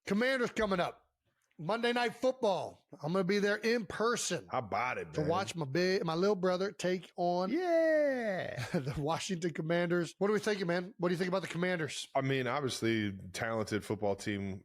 Commanders coming up. Monday Night Football. I'm going to be there in person. How about it, To man? watch my little brother take on the Washington Commanders. What are we thinking, man? What do you think about the Commanders? I mean, obviously, talented football team,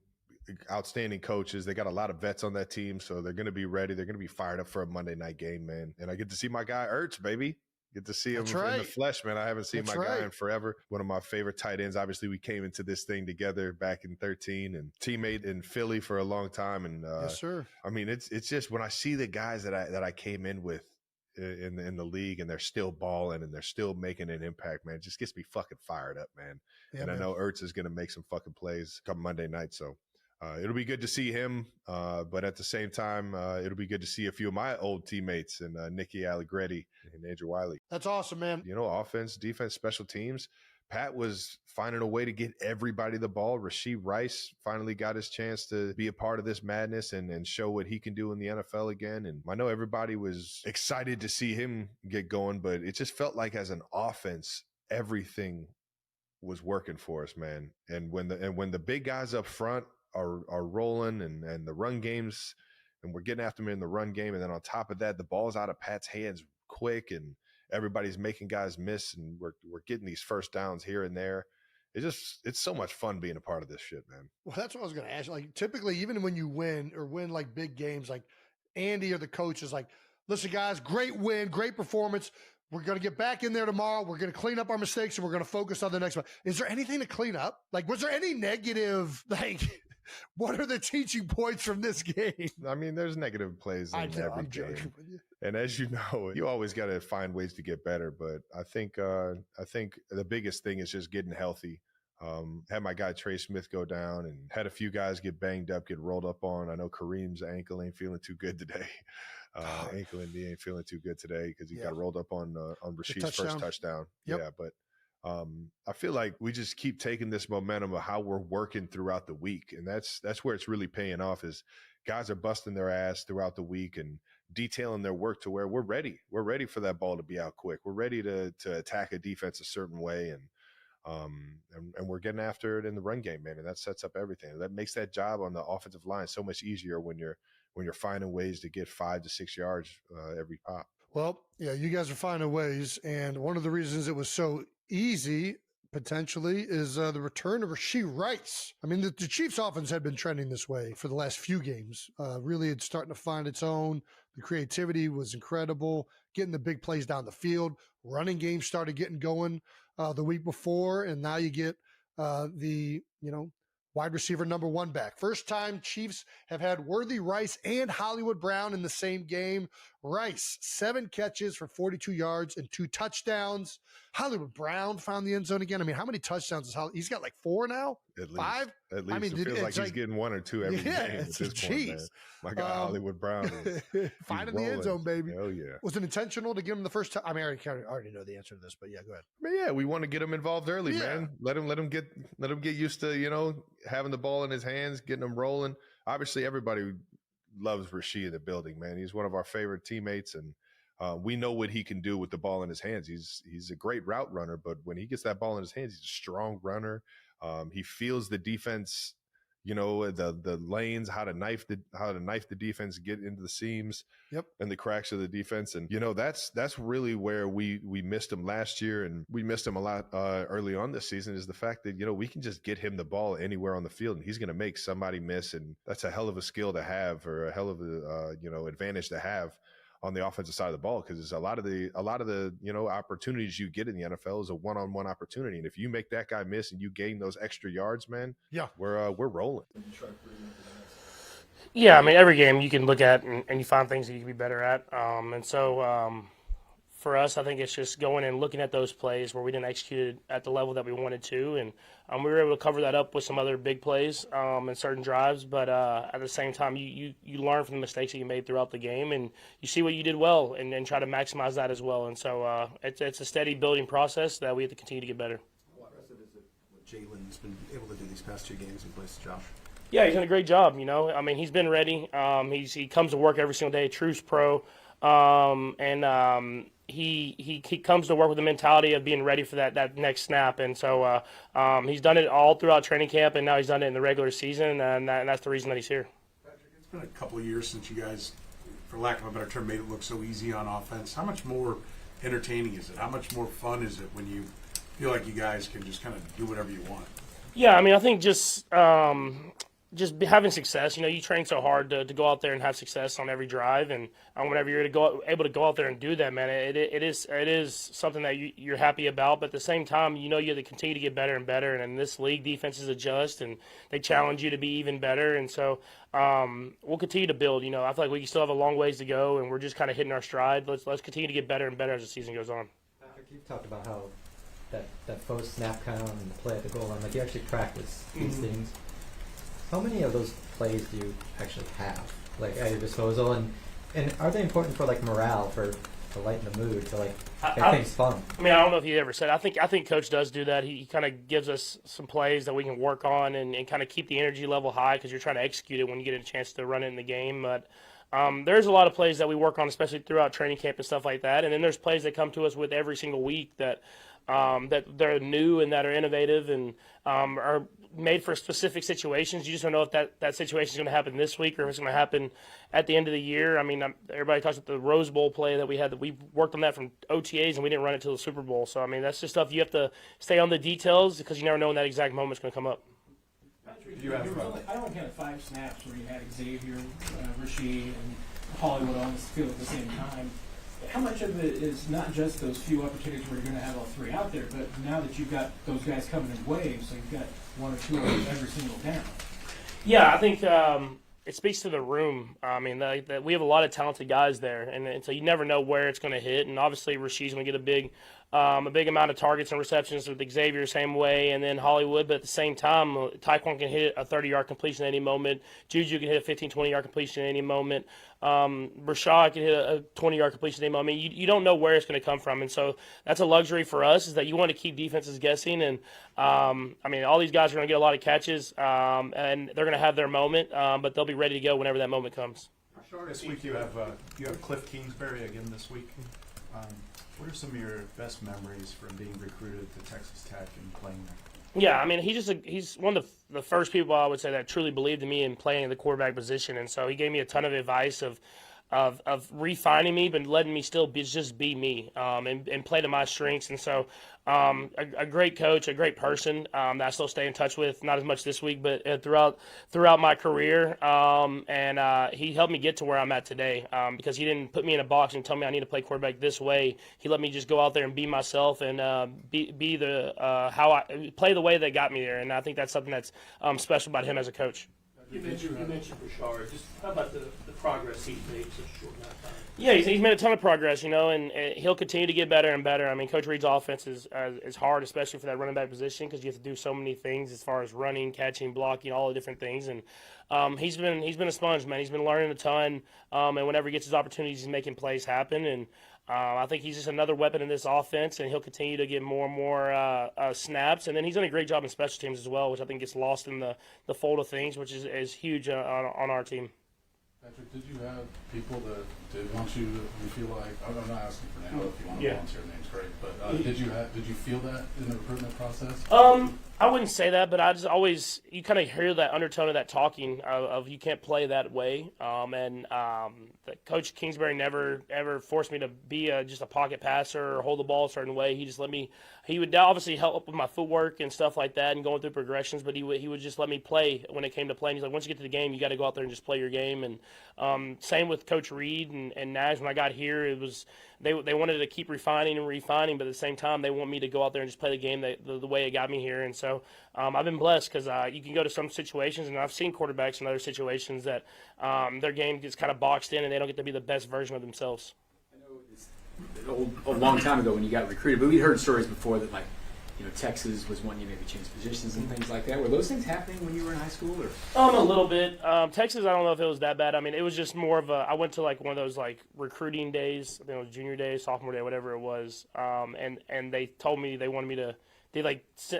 outstanding coaches. They got a lot of vets on that team, so they're going to be ready. They're going to be fired up for a Monday night game, man. And I get to see my guy Ertz, baby. Get to see him in the flesh, man. I haven't seen my guy in forever. One of my favorite tight ends. Obviously, we came into this thing together back in 2013 and teammate in Philly for a long time. And yes, sir. I mean, it's just when I see the guys that I came in with in the league and they're still balling and they're still making an impact, man, it just gets me fucking fired up, man. Yeah, and man. I know Ertz is going to make some fucking plays come Monday night. So it'll be good to see him. But at the same time, it'll be good to see a few of my old teammates and Nicky Allegretti and Andrew Wiley. That's awesome, man. You know, offense, defense, special teams. Pat was finding a way to get everybody the ball. Rashee Rice finally got his chance to be a part of this madness and show what he can do in the NFL again. And I know everybody was excited to see him get going, but it just felt like as an offense, everything was working for us, man. And when the big guys up front are rolling and the run games, and we're getting after them in the run game, and then on top of that, the ball's out of Pat's hands quick, and everybody's making guys miss, and we're getting these first downs here and there. It's so much fun being a part of this shit, man. Well, that's what I was going to ask. Like, typically, even when you win like big games, like Andy or the coach is like, listen, guys, great win, great performance. We're going to get back in there tomorrow. We're going to clean up our mistakes, and we're going to focus on the next one. Is there anything to clean up? Like, was there any negative, like, what are the teaching points from this game? I mean, there's negative plays in every game. And as you know, you always got to find ways to get better. But I think the biggest thing is just getting healthy. Had my guy Trey Smith go down and had a few guys get banged up, get rolled up on. I know Kareem's ankle ain't feeling too good today. Ankle and knee ain't feeling too good today because he got rolled up on Rasheed's first touchdown. Yep. Yeah, but I feel like we just keep taking this momentum of how we're working throughout the week. And that's where it's really paying off is guys are busting their ass throughout the week and detailing their work to where we're ready. We're ready for that ball to be out quick. We're ready to attack a defense a certain way. And we're getting after it in the run game, man. And that sets up everything. That makes that job on the offensive line so much easier when you're finding ways to get 5 to 6 yards every pop. Well, yeah, you guys are finding ways. And one of the reasons it was so easy potentially is the return of Rashee Rice. I mean, the Chiefs offense had been trending this way for the last few games. Really, it's starting to find its own. The creativity was incredible, getting the big plays down the field. Running game started getting going the week before, and now you get wide receiver number 1 back. First time Chiefs have had Worthy Rice and Hollywood Brown in the same game. Rice, 7 catches for 42 yards and 2 touchdowns. Hollywood Brown found the end zone again. I mean, how many touchdowns is Hollywood? He's got like 4 now? At least. 5? At least. I mean, it feels like he's getting 1 or 2 every game at this point, man. My guy Hollywood Brown is finding the end zone, baby. Hell yeah. Was it intentional to give him the first time? I mean, I already know the answer to this, but yeah, go ahead. I mean, yeah, we want to get him involved early, man. Let him get used to, having the ball in his hands, getting him rolling. Obviously, everybody loves Rashee in the building, man. He's one of our favorite teammates, and we know what he can do with the ball in his hands. He's a great route runner, but when he gets that ball in his hands, he's a strong runner. He feels the defense, the lanes, how to knife the defense, get into the seams, and the cracks of the defense. And that's really where we missed him last year, and we missed him a lot early on this season. Is the fact that we can just get him the ball anywhere on the field, and he's going to make somebody miss, and that's a hell of a skill to have, or a hell of a advantage to have on the offensive side of the ball, because a lot of the opportunities you get in the NFL is a one-on-one opportunity, and if you make that guy miss and you gain those extra yards, man, we're rolling. Yeah, I mean, every game you can look at and you find things that you can be better at, and so for us, I think it's just going and looking at those plays where we didn't execute it at the level that we wanted to, and we were able to cover that up with some other big plays in certain drives. But at the same time, you learn from the mistakes that you made throughout the game, and you see what you did well, and try to maximize that as well. And so it's a steady building process that we have to continue to get better. What impressive is it what Jalen's been able to do these past 2 games in place of Josh? Yeah, he's done a great job. I mean, he's been ready. He comes to work every single day, true pro, and he comes to work with the mentality of being ready for that next snap, and so he's done it all throughout training camp, and now he's done it in the regular season, and that's the reason that he's here. Patrick, it's been a couple of years since you guys, for lack of a better term, made it look so easy on offense. How much more entertaining is it? How much more fun is it when you feel like you guys can just kind of do whatever you want? Yeah, I mean, I think just having success. You train so hard to go out there and have success on every drive, and whenever you're able to go out there and do that, man, it is something that you're happy about. But at the same time, you have to continue to get better and better. And in this league, defenses adjust and they challenge you to be even better. And so we'll continue to build. I feel like we still have a long ways to go, and we're just kind of hitting our stride. Let's continue to get better and better as the season goes on. Patrick, you've talked about how that faux snap count and the play at the goal line, like you actually practice these things. How many of those plays do you actually have, like at your disposal, and are they important for like morale, to lighten the mood, to like make things fun? I mean, I don't know if he ever said. I think Coach does do that. He kind of gives us some plays that we can work on and kind of keep the energy level high because you're trying to execute it when you get a chance to run it in the game. But there's a lot of plays that we work on, especially throughout training camp and stuff like that. And then there's plays that come to us with every single week that they're new and that are innovative and are made for specific situations. You just don't know if that situation is going to happen this week or if it's going to happen at the end of the year. I mean, everybody talks about the Rose Bowl play that we had. That we worked on that from OTAs and we didn't run it till the Super Bowl. So, I mean, that's just stuff you have to stay on the details because you never know when that exact moment's going to come up. I only had 5 snaps where you had Xavier, Rasheed, and Hollywood on the field at the same time. How much of it is not just those few opportunities where you're going to have all 3 out there, but now that you've got those guys coming in waves, so you've got 1 or 2 of them every single down? Yeah, I think it speaks to the room. I mean, we have a lot of talented guys there, and so you never know where it's going to hit. And obviously, Rasheed's going to get a big amount of targets and receptions with Xavier same way, and then Hollywood. But at the same time, Taekwon can hit a 30-yard completion at any moment. Juju can hit a 15, 20-yard completion at any moment. Rashad can hit a 20-yard completion at any moment. You don't know where it's going to come from, and so that's a luxury for us is that you want to keep defenses guessing. And I mean, all these guys are going to get a lot of catches, and they're going to have their moment, but they'll be ready to go whenever that moment comes. This week you have Cliff Kingsbury again this week. What are some of your best memories from being recruited to Texas Tech and playing there? Yeah, I mean, he's one of the first people I would say that truly believed in me in playing the quarterback position, and so he gave me a ton of advice of refining me, but letting me still just be me and play to my strengths. And so a great coach, a great person that I still stay in touch with, not as much this week, but throughout my career. And he helped me get to where I'm at today because he didn't put me in a box and tell me I need to play quarterback this way. He let me just go out there and be myself and be the how I play the way that got me there. And I think that's something that's special about him as a coach. You mentioned Bashar. Just how about the progress he's made in such a short amount of time? Yeah, he's made a ton of progress, and he'll continue to get better and better. I mean, Coach Reed's offense is hard, especially for that running back position, because you have to do so many things as far as running, catching, blocking, all the different things. And he's been a sponge, man. He's been learning a ton, and whenever he gets his opportunities, he's making plays happen. And I think he's just another weapon in this offense, and he'll continue to get more and more snaps. And then he's done a great job in special teams as well, which I think gets lost in the fold of things, which is huge on our team. Patrick, did you have people that did want you feel like, I'm not asking for now, if you want to volunteer names, great, but did you feel that in the recruitment process? I wouldn't say that, but I just always, you kind of hear that undertone of that talking of you can't play that way. Coach Kingsbury never ever forced me to be just a pocket passer or hold the ball a certain way. He just let me. He would obviously help with my footwork and stuff like that and going through progressions, but he would just let me play when it came to playing. He's like, once you get to the game, you got to go out there and just play your game. And same with Coach Reed and Nash. When I got here, it was they wanted to keep refining, but at the same time, they want me to go out there and just play the game the way it got me here. And so I've been blessed because you can go to some situations, and I've seen quarterbacks in other situations that their game gets kind of boxed in and they don't get to be the best version of themselves. I know it's a long time ago when you got recruited, but we heard stories before that, like, Texas was wanting you to maybe change positions and things like that. Were those things happening when you were in high school? Or? A little bit. Texas, I don't know if it was that bad. I mean, it was just more of I went to like one of those like recruiting days, I think it was junior day, sophomore day, whatever it was. And they told me they wanted me to.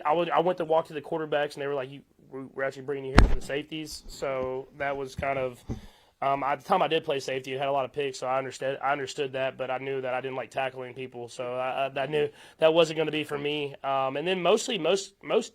I went to walk to the quarterbacks, and they were like, "We're actually bringing you here for the safeties." So that was kind of At the time I did play safety, it had a lot of picks, so I understood that, but I knew that I didn't like tackling people, so I knew that wasn't going to be for me. And then most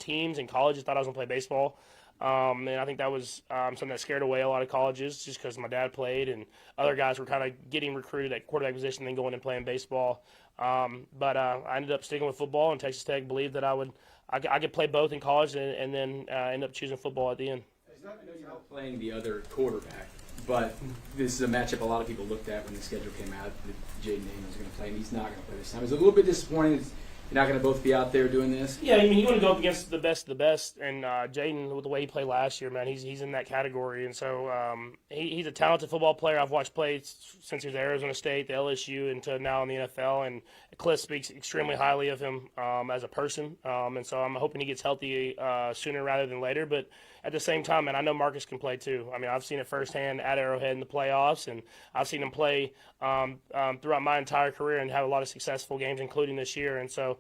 teams in colleges thought I was going to play baseball. And I think that was something that scared away a lot of colleges just because my dad played and other guys were kind of getting recruited at quarterback position and then going and playing baseball. But I ended up sticking with football, and Texas Tech believed that I could play both in college and then end up choosing football at the end. I know you're not playing the other quarterback, but this is a matchup a lot of people looked at when the schedule came out that Jaden Daniels was going to play, and he's not going to play this time. It's a little bit disappointing. You're not going to both be out there doing this? Yeah, I mean, you want to go up against the best of the best, and Jaden, with the way he played last year, man, he's in that category, and so he's a talented football player. I've watched play since he was at Arizona State, the LSU, and to now in the NFL, and Cliff speaks extremely highly of him as a person, and so I'm hoping he gets healthy sooner rather than later, but at the same time, man, I know Marcus can play too. I mean, I've seen it firsthand at Arrowhead in the playoffs, and I've seen him play throughout my entire career and have a lot of successful games, including this year. And so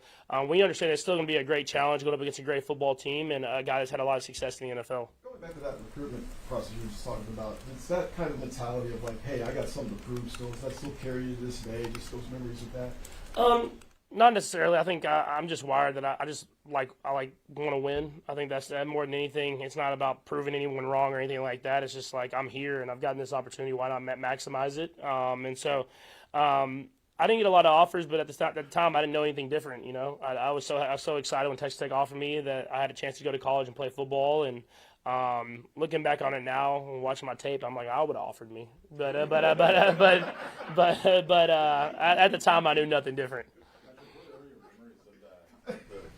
we understand it's still going to be a great challenge going up against a great football team and a guy that's had a lot of success in the NFL. Going back to that recruitment process you were just talking about, it's that kind of mentality of like, hey, I got something to prove still. Does that still carry you to this day, just those memories of that? Not necessarily. I think I'm just wired that I like want to win. I think that's more than anything. It's not about proving anyone wrong or anything like that. It's just like I'm here and I've gotten this opportunity. Why not maximize it? And so I didn't get a lot of offers, but at the time I didn't know anything different. You know, I was so excited when Texas Tech offered me that I had a chance to go to college and play football. And looking back on it now and watching my tape, I'm like, I would have offered me, but at the time I knew nothing different.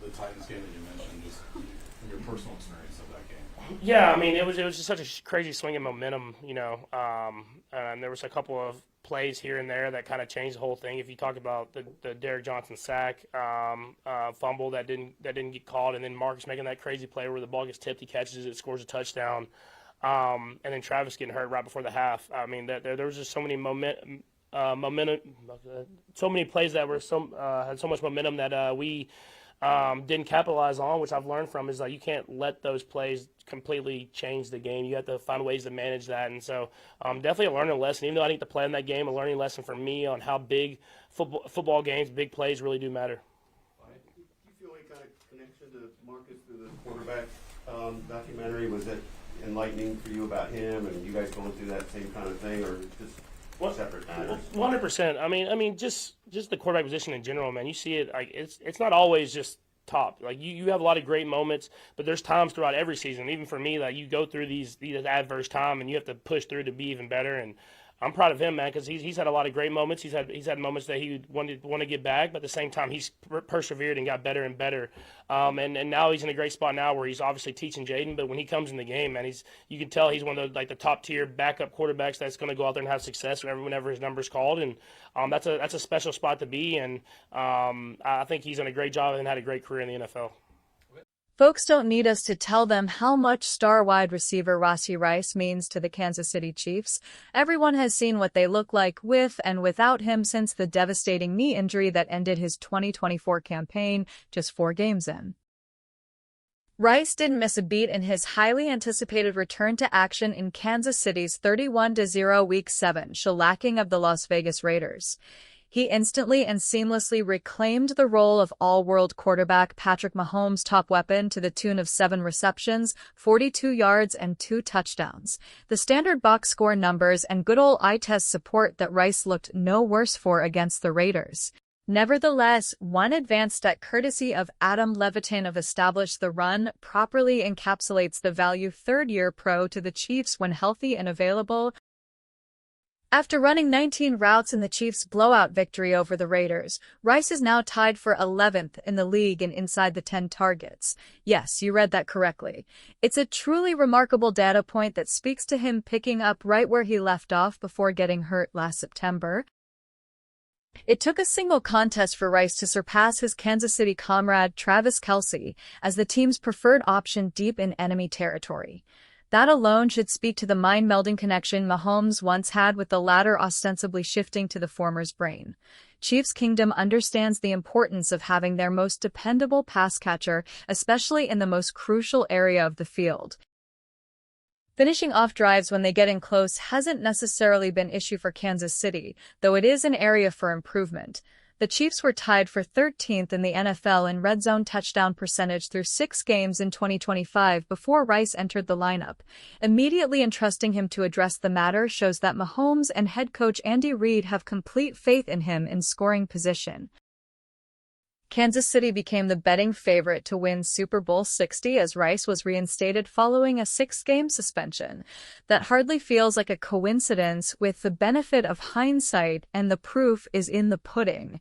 The Titans game that you mentioned, just from your personal experience of that game. Yeah, I mean, it was just such a crazy swing in momentum, you know, and there was a couple of plays here and there that kind of changed the whole thing. If you talk about the Derek Johnson sack, fumble that didn't get called, and then Marcus making that crazy play where the ball gets tipped, he catches it, scores a touchdown, and then Travis getting hurt right before the half. I mean, there was just so many momentum, so many plays that were had so much momentum that we didn't capitalize on, which I've learned from is like you can't let those plays completely change the game. You have to find ways to manage that, and so definitely a learning lesson. Even though I didn't get to play in that game, a learning lesson for me on how big football games, big plays really do matter. Do you feel any kind of connection to Marcus through the quarterback documentary? Was it enlightening for you about him, and you guys going through that same kind of thing, or just separate matters? 100%. I mean, just the quarterback position in general, man. You see it like it's not always just top. Like you have a lot of great moments, but there's times throughout every season, even for me, that you go through these adverse time and you have to push through to be even better. And I'm proud of him, man, because he's had a lot of great moments. He's had moments that he want to get back, but at the same time, he's persevered and got better and better. And now he's in a great spot now where he's obviously teaching Jaden. But when he comes in the game, man, you can tell he's one of the top tier backup quarterbacks that's going to go out there and have success whenever his number's called. And that's a special spot to be. And I think he's done a great job and had a great career in the NFL. Folks don't need us to tell them how much star wide receiver Rashee Rice means to the Kansas City Chiefs. Everyone has seen what they look like with and without him since the devastating knee injury that ended his 2024 campaign just 4 games in. Rice didn't miss a beat in his highly anticipated return to action in Kansas City's 31-0 Week 7 shellacking of the Las Vegas Raiders. He instantly and seamlessly reclaimed the role of all-world quarterback Patrick Mahomes' top weapon to the tune of 7 receptions, 42 yards, and 2 touchdowns. The standard box score numbers and good old eye test support that Rice looked no worse for against the Raiders. Nevertheless, one advanced stat courtesy of Adam Levitan of Establish the Run properly encapsulates the value third-year pro to the Chiefs when healthy and available. After running 19 routes in the Chiefs' blowout victory over the Raiders, Rice is now tied for 11th in the league and inside the 10 targets. Yes, you read that correctly. It's a truly remarkable data point that speaks to him picking up right where he left off before getting hurt last September. It took a single contest for Rice to surpass his Kansas City comrade Travis Kelce as the team's preferred option deep in enemy territory. That alone should speak to the mind-melding connection Mahomes once had with the latter ostensibly shifting to the former's brain. Chiefs Kingdom understands the importance of having their most dependable pass catcher, especially in the most crucial area of the field. Finishing off drives when they get in close hasn't necessarily been an issue for Kansas City, though it is an area for improvement. The Chiefs were tied for 13th in the NFL in red zone touchdown percentage through 6 games in 2025 before Rice entered the lineup. Immediately entrusting him to address the matter shows that Mahomes and head coach Andy Reid have complete faith in him in scoring position. Kansas City became the betting favorite to win Super Bowl 60 as Rice was reinstated following a 6-game suspension. That hardly feels like a coincidence with the benefit of hindsight, and the proof is in the pudding.